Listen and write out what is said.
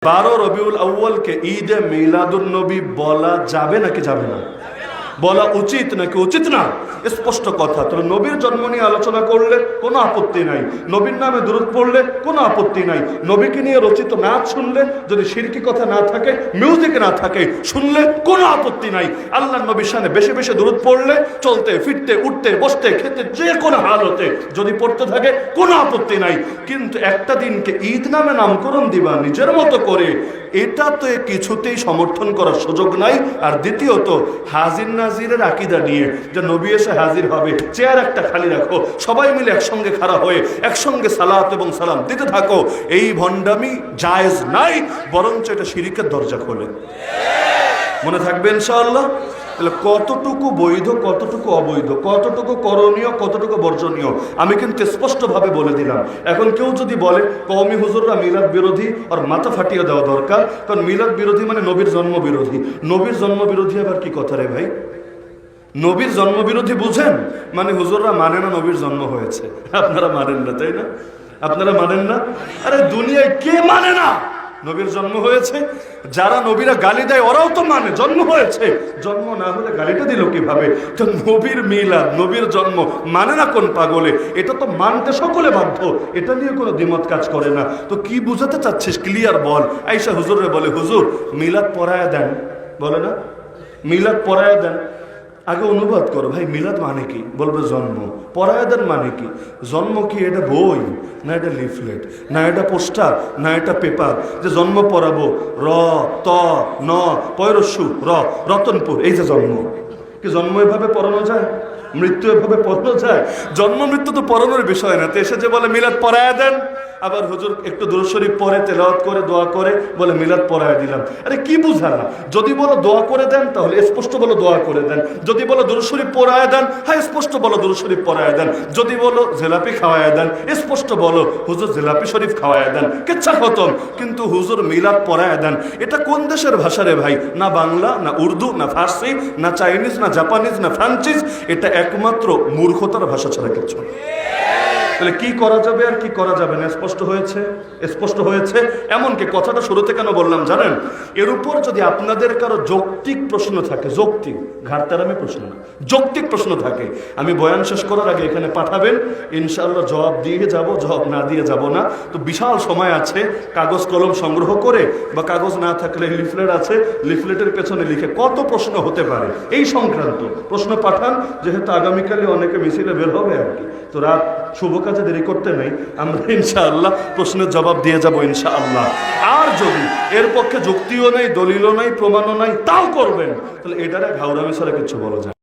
12 রবিউল আউয়ালকে ঈদে মিলাদুন নবী বলা যাবে নাকি যাবে না? বলা উচিত নাকি উচিত না? স্পষ্ট কথা। তবে নবীর জন্ম নিয়ে আলোচনা করলে কোনো আপত্তি নাই, নবীর নামে দুরূদ পড়লে কোনো আপত্তি নাই, নবীকে নিয়ে রচিত নাচ শুনলে যদি শিরকি কথা না থাকে, মিউজিক না থাকে, শুনলে কোনো আপত্তি নাই। আল্লাহর নবীর শানে বেশি বেশি দুরূদ পড়লে চলতে ফিরতে উঠতে বসতে খেতে যে কোনো হালতে যদি পড়তে থাকে কোনো আপত্তি নাই। কিন্তু একটা দিনকে ঈদ নামে নামকরণ দিবা নিজের মতো করে, এটা তো কিছুতেই সমর্থন করার সুযোগ নাই। আর দ্বিতীয়ত হাজির নাজিরের আকীদা নিয়ে যে নবী এসে হাজির হবে, চেয়ার একটা খালি রাখো, সবাই মিলে একসঙ্গে খাড়া হয়ে একসঙ্গে সালাত এবং সালাম দিতে থাকো, এই ভণ্ডামি জায়েজ নাই, বরঞ্চ এটা শিরকের দরজা খোলে। মনে থাকবে ইনশাআল্লাহ। তাহলে কতটুকু বৈধ কতটুকু অবৈধ, কতটুকু করণীয় কতটুকু বর্জনীয় আমি কিন্তু স্পষ্টভাবে বলে দিলাম। এখন কেউ যদি বলে কওমি হুজুররা মিলাদ বিরোধী, আর মাথা ফাটিয়ে দেওয়া দরকার, কারণ মিলাদ বিরোধী মানে নবীর জন্ম বিরোধী। নবীর জন্ম বিরোধী আবার কি কথা রে ভাই? নবীর জন্ম বিরোধী বুঝেন মানে হুজুররা মানে না নবীর জন্ম হয়েছে। আপনারা মানেন না, তাই না? আপনারা মানেন না? আরে দুনিয়ায় কে মানে না নবীর জন্ম হয়েছে? যারা নবীরা গালি দেয় ওরাও তো মানে জন্ম হয়েছে। জন্ম না হলে গালিটা দিল কিভাবে? তো নবীর মিলাদ নবীর জন্ম মানে না কোন পাগলে? এটা তো মানতে সকলে বাধ্য, এটা নিয়ে কোনো দ্বিমত কাজ করে না। তো কি বুঝাতে চাচ্ছিস ক্লিয়ার বল। আয়েশা হুজুরে বলে হুজুর মিলাদ পড়ায়া দেন, বলে না মিলাদ পড়ায়া দেন। আগে অনুবাদ করো ভাই, মিলাদ মানে কি? বলবে জন্ম। পড়ায়া দেন মানে কি? জন্ম কি এটা বই, না এটা লিফলেট, না এটা পোস্টার, না এটা পেপার যে জন্ম পড়াবো? র ত ন পয়রস্যু র রতনপুর, এই যে জন্ম। কি জন্ম এভাবে পড়ানো যায়? মৃত্যু এভাবে পড়ানো যায়? জন্ম মৃত্যু তো পড়ানোর বিষয় না। তো এসে যে বলে মিলাদ পড়ায়া দেন, আবার হুজুর একটু দুরূদ শরীফ পড়ে তেলাওয়াত করে দোয়া করে বলে মিলাদ পড়ায় দিলাম। আরে কি বুঝালা? যদি বলো দোয়া করে দেন তাহলে স্পষ্ট বলো দোয়া করে দেন। যদি বলো দুরূদ শরীফ পড়ায় দেন, হ্যাঁ স্পষ্ট বলো দুরূদ শরীফ পড়ায় দেন। যদি বলো জিলাপি খাওয়ায় দেন, স্পষ্ট বলো হুজুর জিলাপি শরীফ খাওয়ায় দেন, কিচ্ছা খতম। কিন্তু হুজুর মিলাদ পড়ায় দেন, এটা কোন দেশের ভাষা রে ভাই? না বাংলা, না উর্দু, না ফার্সি, না চাইনিজ, না জাপানিজ, না ফ্রান্সিস। এটা একমাত্র মূর্খতার ভাষা ছাড়া কিছু না। তাহলে কি করা যাবে আর কি করা যাবে না স্পষ্ট হয়েছে, স্পষ্ট হয়েছে। এমনকি কথাটা শুরুতে কেন বললাম জানেন? এর উপর যদি আপনাদের কারো যৌক্তিক প্রশ্ন থাকে, যৌক্তিক ঘাটতারামি প্রশ্ন না, যৌক্তিক প্রশ্ন থাকে, আমি বয়ান শেষ করার আগে এখানে পাঠাবেন, ইনশাআল্লাহ জবাব দিয়ে যাব, জবাব না দিয়ে যাব না। তো বিশাল সময় আছে, কাগজ কলম সংগ্রহ করে বা কাগজ না থাকলে লিফলেট আছে, লিফলেটের পেছনে লিখে কত প্রশ্ন হতে পারে এই সংক্রান্ত প্রশ্ন পাঠান, যেহেতু আগামীকালে অনেকে মিছিলে বের হবে আর কি। তো রাত শুভ কাজে দেরি করতে নেই, আমরা ইনশাআল্লাহ প্রশ্নের জবাব দিয়ে যাব ইনশাআল্লাহ। আর যদি এর পক্ষে যুক্তিও নেই, দলিলও নাই, প্রমাণও নাই, তাও করবেন, তাহলে এটারে ঘাউরামি ছাড়া কিছু বলা যায়।